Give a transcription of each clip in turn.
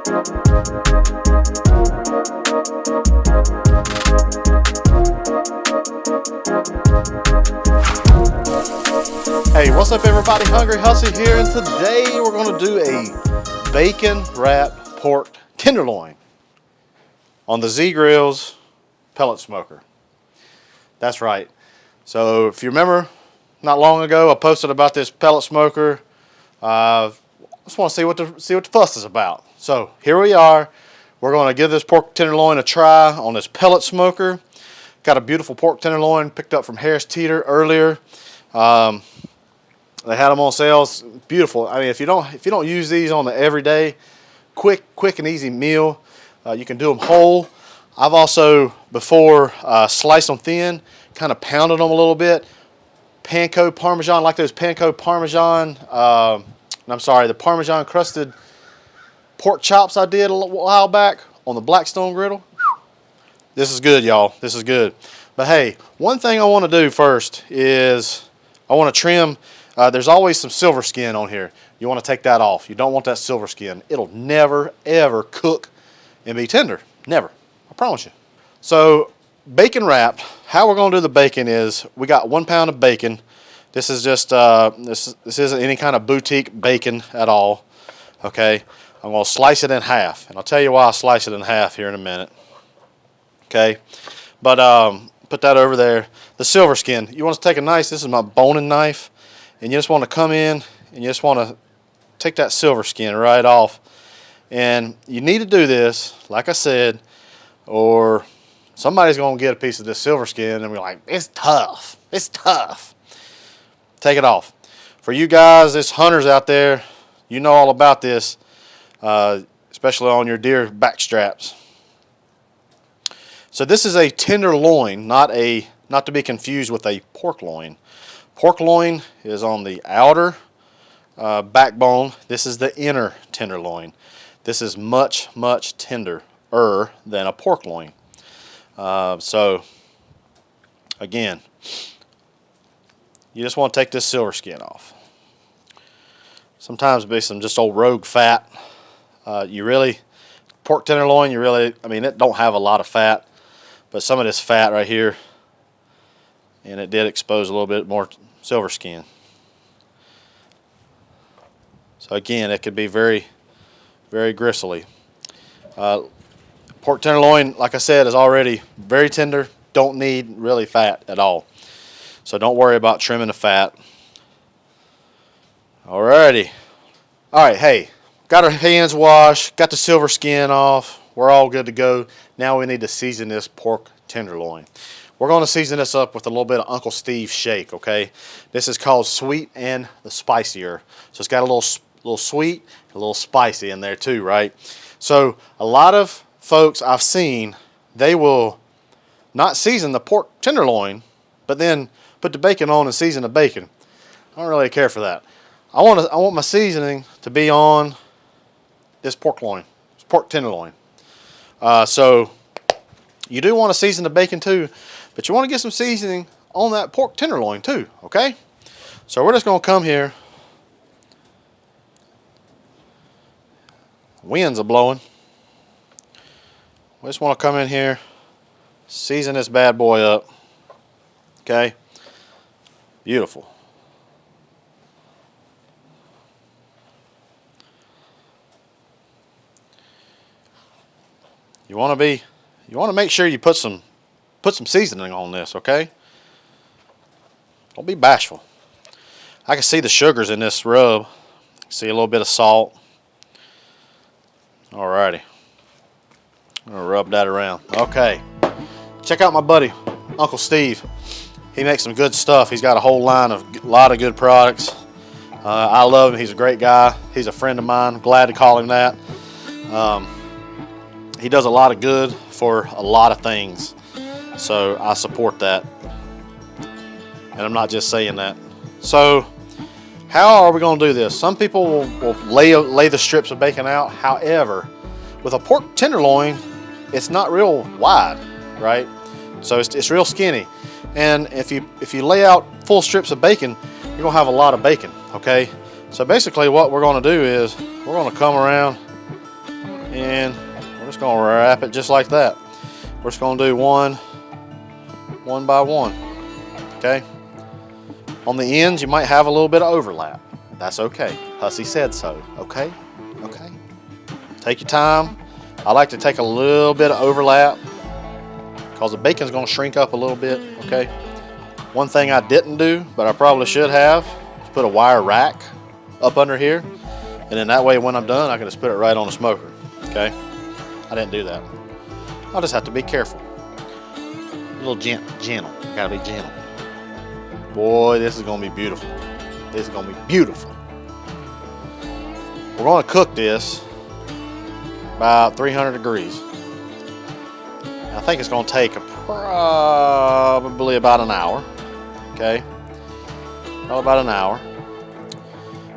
Hey, what's up everybody? Hungry Hussey here, and today we're going to do a bacon wrapped pork tenderloin on the Z Grill's pellet smoker. That's right. So if you remember, not long ago I posted about this pellet smoker. I just want to see what the fuss is about. So here we are. We're going to give this pork tenderloin a try on this pellet smoker. Got a beautiful pork tenderloin picked up from Harris Teeter earlier. They had them on sale. It's beautiful. I mean, if you don't use these on the everyday, quick and easy meal, you can do them whole. I've also before sliced them thin, kind of pounded them a little bit. Panko Parmesan, like those Panko Parmesan. I'm sorry, the Parmesan crusted pork chops I did a while back on the Blackstone griddle. This is good, y'all. This is good. But hey, one thing I want to do first is I want to trim. There's always some silver skin on here. You want to take that off. You don't want that silver skin. It'll never, ever cook and be tender. Never. I promise you. So, bacon wrapped. How we're going to do the bacon is we got 1 pound of bacon. This is just, this isn't any kind of boutique bacon at all. Okay. I'm going to slice it in half. And I'll tell you why I slice it in half here in a minute. Okay. But put that over there. The silver skin. You want to take a nice, this is my boning knife. And you just want to come in and you just want to take that silver skin right off. And you need to do this, like I said, or somebody's going to get a piece of this silver skin and be like, it's tough. It's tough. Take it off. For you guys, this hunters out there, you know all about this, especially on your deer back straps. So this is a tenderloin, not to be confused with a pork loin. Pork loin is on the outer backbone. This is the inner tenderloin. This is much, much tenderer than a pork loin. So, again, you just want to take this silver skin off. Sometimes it'll be some just old rogue fat. Pork tenderloin, it don't have a lot of fat, but some of this fat right here, and it did expose a little bit more silver skin. So again, it could be very, very gristly. Pork tenderloin, like I said, is already very tender. Don't need really fat at all. So don't worry about trimming the fat. Alrighty. Alright, hey, got our hands washed, got the silver skin off. We're all good to go. Now we need to season this pork tenderloin. We're going to season this up with a little bit of Uncle Steve's shake, okay? This is called sweet and the spicier. So it's got a little sweet, a little spicy in there too, right? So a lot of folks I've seen, they will not season the pork tenderloin, but then put the bacon on and season the bacon. I don't really care for that. I want my seasoning to be on this pork loin, this pork tenderloin. So you do want to season the bacon too, but you want to get some seasoning on that pork tenderloin too, okay? So we're just going to come here. Winds are blowing. We just want to come in here, season this bad boy up, okay? Beautiful. You want to make sure you put some seasoning on this, okay? Don't be bashful. I can see the sugars in this rub. See a little bit of salt. Alrighty. I'm gonna rub that around. Okay. Check out my buddy, Uncle Steve. He makes some good stuff. He's got a whole line of lot of good products. I love him. He's a great guy. He's a friend of mine. I'm glad to call him that. He does a lot of good for a lot of things. So I support that. And I'm not just saying that. So how are we going to do this? Some people will lay the strips of bacon out. However, with a pork tenderloin, it's not real wide, right? So it's real skinny. And if you lay out full strips of bacon, you're going to have a lot of bacon, okay? So basically what we're going to do is we're going to come around And we're just gonna wrap it just like that. We're just gonna do one by one, okay? On the ends, you might have a little bit of overlap. That's okay. Hussey said so, okay? Okay. Take your time. I like to take a little bit of overlap because the bacon's gonna shrink up a little bit, okay? One thing I didn't do, but I probably should have, is put a wire rack up under here. And then that way when I'm done, I can just put it right on the smoker, okay? I didn't do that. I'll just have to be careful. A little gentle, gotta be gentle. Boy, this is gonna be beautiful. This is gonna be beautiful. We're gonna cook this about 300 degrees. I think it's gonna take probably about an hour, okay? Probably about an hour.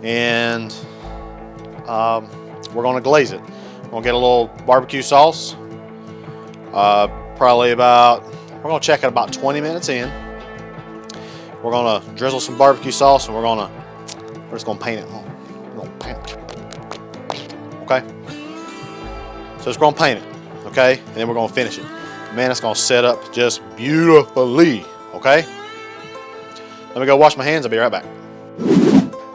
And we're gonna glaze it. We're gonna get a little barbecue sauce. Probably about, we're gonna check it about 20 minutes in. We're gonna drizzle some barbecue sauce and we're just gonna paint it. We're gonna paint it. Okay? So it's gonna paint it, okay? And then we're gonna finish it. Man, it's gonna set up just beautifully, okay? Let me go wash my hands, I'll be right back.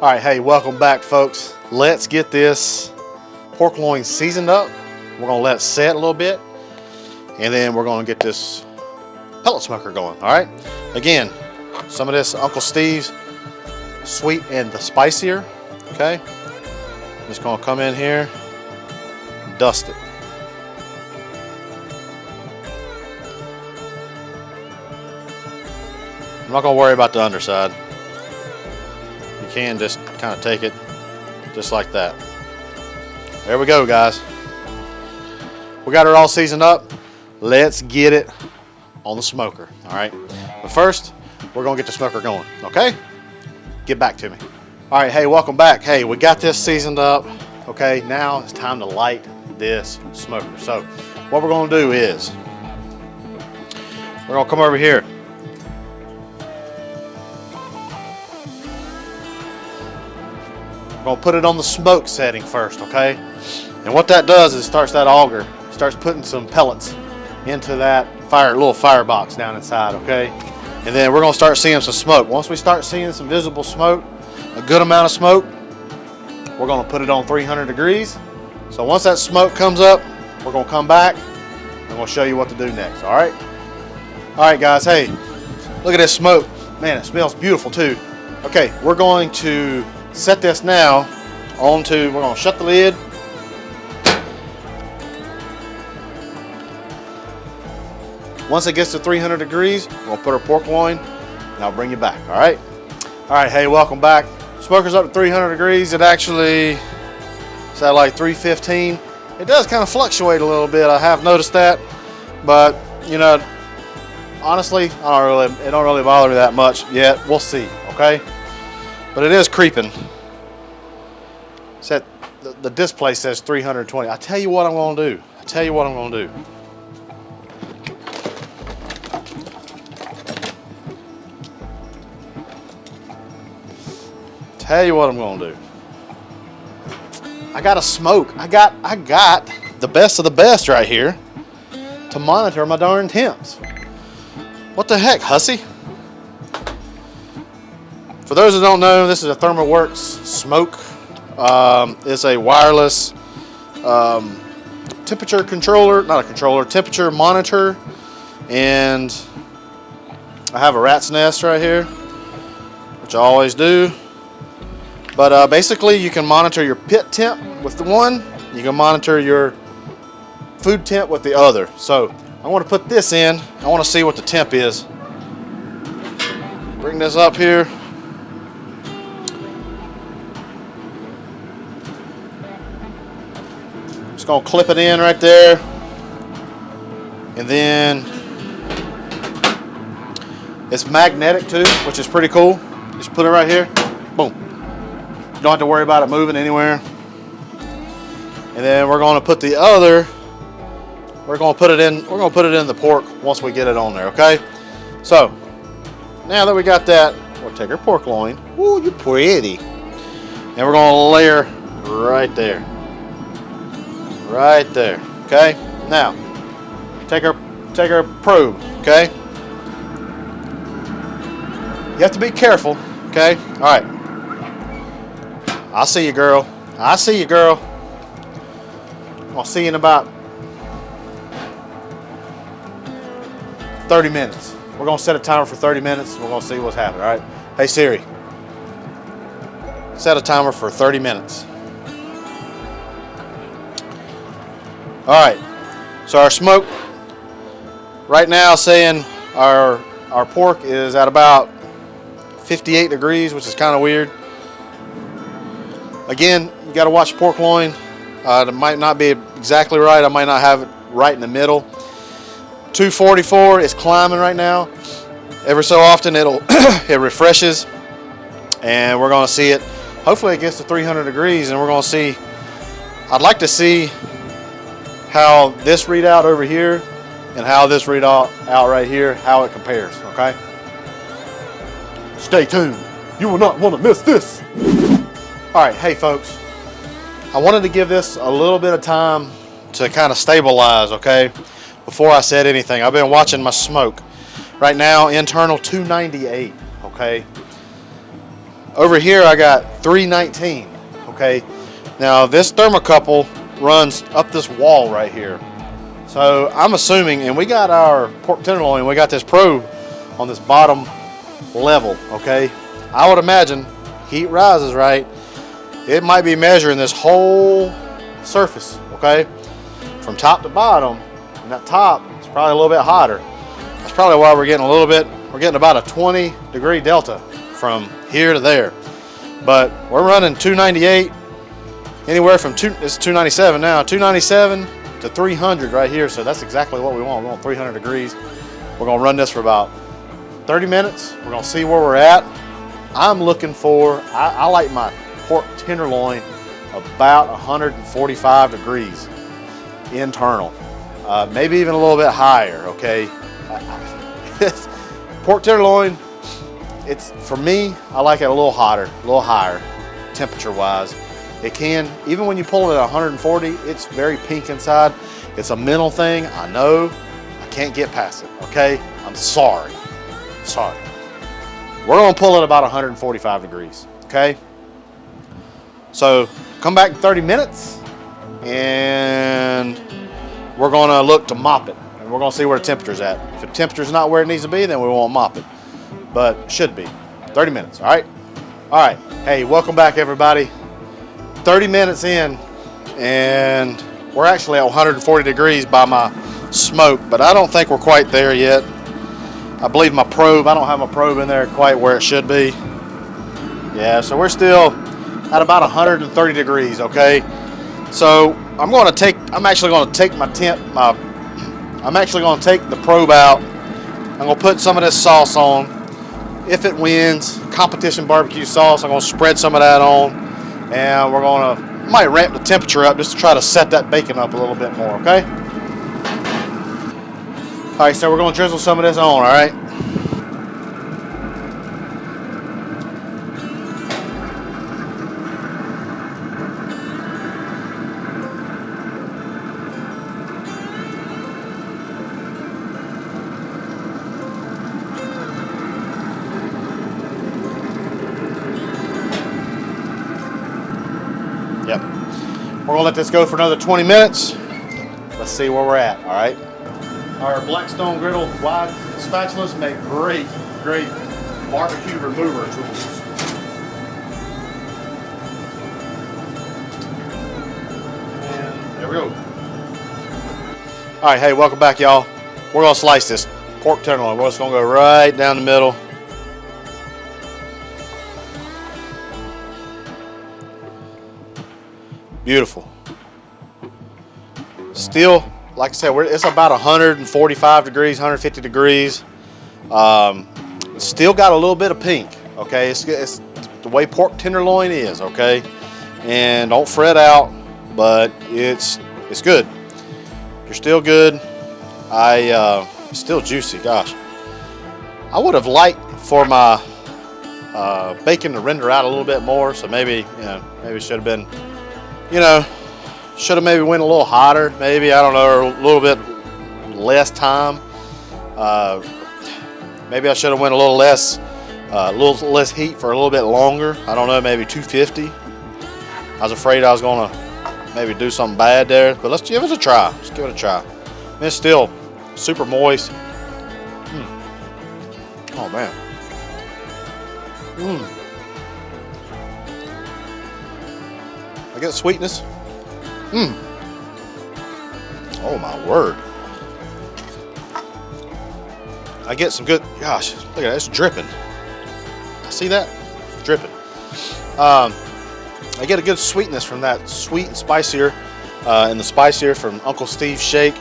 All right, hey, welcome back, folks. Let's get this pork loin seasoned up. We're gonna let it set a little bit, and then we're gonna get this pellet smoker going, all right? Again, some of this Uncle Steve's sweet and the spicier, okay? Just gonna come in here, dust it. I'm not gonna worry about the underside. You can just kind of take it just like that. There we go, guys. We got it all seasoned up. Let's get it on the smoker, all right? But first, we're gonna get the smoker going, okay? Get back to me. All right, hey, welcome back. Hey, we got this seasoned up, okay? Now it's time to light this smoker. So what we're gonna do is, we're gonna come over here. We're gonna put it on the smoke setting first, okay? And what that does is starts that auger, starts putting some pellets into that little firebox down inside, okay? And then we're gonna start seeing some smoke. Once we start seeing some visible smoke, a good amount of smoke, we're gonna put it on 300 degrees. So once that smoke comes up, we're gonna come back and we'll show you what to do next, all right? All right, guys, hey, look at this smoke. Man, it smells beautiful too. Okay, we're going to set this now onto, we're gonna shut the lid. Once it gets to 300 degrees, we're gonna put our pork loin and I'll bring you back, all right? All right, hey, welcome back. Smoker's up to 300 degrees. It actually is at like 315. It does kind of fluctuate a little bit. I have noticed that, but you know, honestly, it don't really bother me that much yet. We'll see, okay? But it is creeping. The display says 320. I tell you what I'm gonna do. I got a smoke. I got the best of the best right here to monitor my darn temps. What the heck, Hussey? For those that don't know, this is a ThermalWorks smoke. It's a wireless temperature temperature monitor. And I have a rat's nest right here, which I always do. But basically, you can monitor your pit temp with the one. You can monitor your food temp with the other. So I want to put this in. I want to see what the temp is. Bring this up here. Just gonna clip it in right there. And then it's magnetic too, which is pretty cool. Just put it right here. Boom. You don't have to worry about it moving anywhere. And then we're going to put the other, we're going to put it in the pork once we get it on there, okay? So, now that we got that, we'll take our pork loin. Ooh, you're pretty. And we're going to layer right there. right there. Okay. Now, take our probe. Okay. You have to be careful. Okay. All right. I see you, girl. I see you, girl. I'll see you in about 30 minutes. We're going to set a timer for 30 minutes. We're going to see what's happening, all right? Hey, Siri, set a timer for 30 minutes. All right, so our smoke right now saying our pork is at about 58 degrees, which is kind of weird. Again, you got to watch pork loin. It might not be exactly right. I might not have it right in the middle. 244 is climbing right now. Every so often it refreshes, and we're going to see it. Hopefully it gets to 300 degrees, and we're going to see. I'd like to see how this readout over here and how this readout out right here, how it compares. Okay. Stay tuned. You will not want to miss this. All right, hey folks. I wanted to give this a little bit of time to kind of stabilize, okay, before I said anything. I've been watching my smoke. Right now, internal 298, okay. Over here, I got 319, okay. Now, this thermocouple runs up this wall right here. So, I'm assuming, and we got our pork tenderloin, we got this probe on this bottom level, okay. I would imagine, heat rises, right, it might be measuring this whole surface, okay, from top to bottom, and that top is probably a little bit hotter. That's probably why we're getting we're getting about a 20 degree delta from here to there. But we're running 298, anywhere from it's 297 now, 297 to 300 right here, so that's exactly what we want. We want 300 degrees. We're gonna run this for about 30 minutes. We're gonna see where we're at. I'm looking for, I like my pork tenderloin about 145 degrees internal, maybe even a little bit higher, okay. Pork tenderloin, it's, for me, I like it a little hotter, a little higher temperature wise. It can, even when you pull it at 140, it's very pink inside. It's a mental thing, I know. I can't get past it, okay. I'm sorry. We're gonna pull it about 145 degrees, okay. So come back in 30 minutes and we're gonna look to mop it, and we're gonna see where the temperature's at. If the temperature's not where it needs to be, then we won't mop it, but it should be 30 minutes. All right, hey, welcome back everybody. 30 minutes in, and we're actually at 140 degrees by my smoke, but I don't think we're quite there yet. I believe my probe, I don't have my probe in there quite where it should be. Yeah, so we're still at about 130 degrees, okay? So I'm actually going to take my temp, I'm actually going to take the probe out. I'm going to put some of this sauce on. If it wins, competition barbecue sauce, I'm going to spread some of that on, and we're going to, might ramp the temperature up just to try to set that bacon up a little bit more, okay? All right, so we're going to drizzle some of this on, all right? Yep. We're going to let this go for another 20 minutes. Let's see where we're at, all right? Our Blackstone griddle wide spatulas make great barbecue remover tools. And there we go. All right, hey, welcome back, y'all. We're gonna slice this pork tenderloin. We're just gonna go right down the middle. Beautiful. Still, like I said, it's about 145 degrees, 150 degrees. It's still got a little bit of pink, okay? It's the way pork tenderloin is, okay? And don't fret out, but it's good. You're still good. It's still juicy, gosh. I would have liked for my bacon to render out a little bit more, so maybe, maybe it should have been, Should have maybe went a little hotter, maybe, I don't know, or a little bit less time. Maybe I should have went a little less heat for a little bit longer. I don't know, maybe 250. I was afraid I was gonna maybe do something bad there, but let's give it a try. Let's give it a try. And it's still super moist. Oh man. I get sweetness. Oh my word. I get some good, gosh, look at that, it's dripping. See that? It's dripping. I get a good sweetness from that, sweet and spicier, and the spicier from Uncle Steve's shake.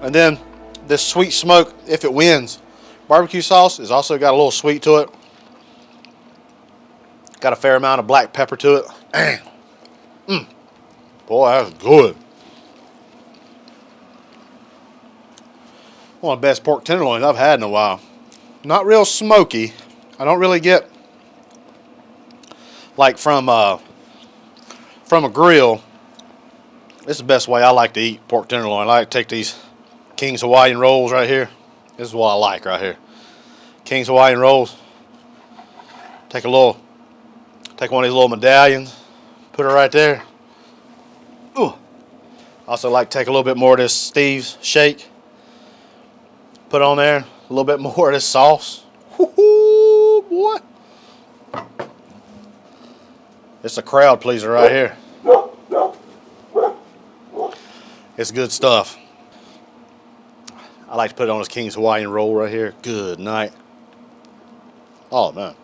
And then this sweet smoke, if it wins, barbecue sauce has also got a little sweet to it. Got a fair amount of black pepper to it. Boy, that's good. One of the best pork tenderloins I've had in a while. Not real smoky. I don't really get like from a grill. This is the best way I like to eat pork tenderloin. I like to take these King's Hawaiian rolls right here. This is what I like right here. King's Hawaiian rolls. Take one of these little medallions, put it right there. Ooh. Also like to take a little bit more of this Steve's shake. Put on there a little bit more of this sauce. Woo-hoo, boy. It's a crowd pleaser right here. It's good stuff. I like to put it on this King's Hawaiian roll right here. Good night. Oh man.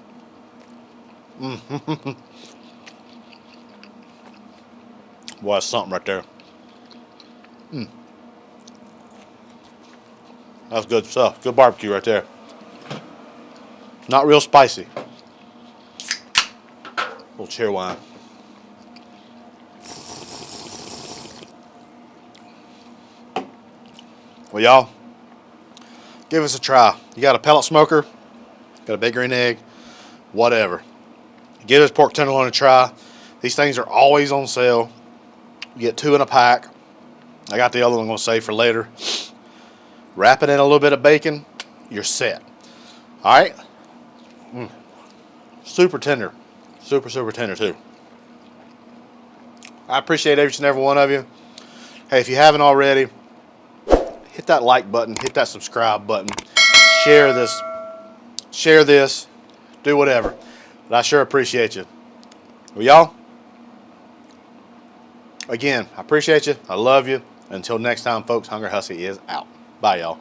Boy, that's something right there. That's good stuff. Good barbecue right there. Not real spicy. A little cherry wine. Well, y'all, give us a try. You got a pellet smoker, got a big green egg, whatever. Give this pork tenderloin a try. These things are always on sale. You get 2 in a pack. I got the other one I'm going to save for later. Wrap it in a little bit of bacon. You're set. All right. Super tender. Super, super tender too. I appreciate each and every one of you. Hey, if you haven't already, hit that like button. Hit that subscribe button. Share this. Do whatever. But I sure appreciate you. Well, y'all, again, I appreciate you. I love you. Until next time, folks, Hungry Hussey is out. Bye, y'all.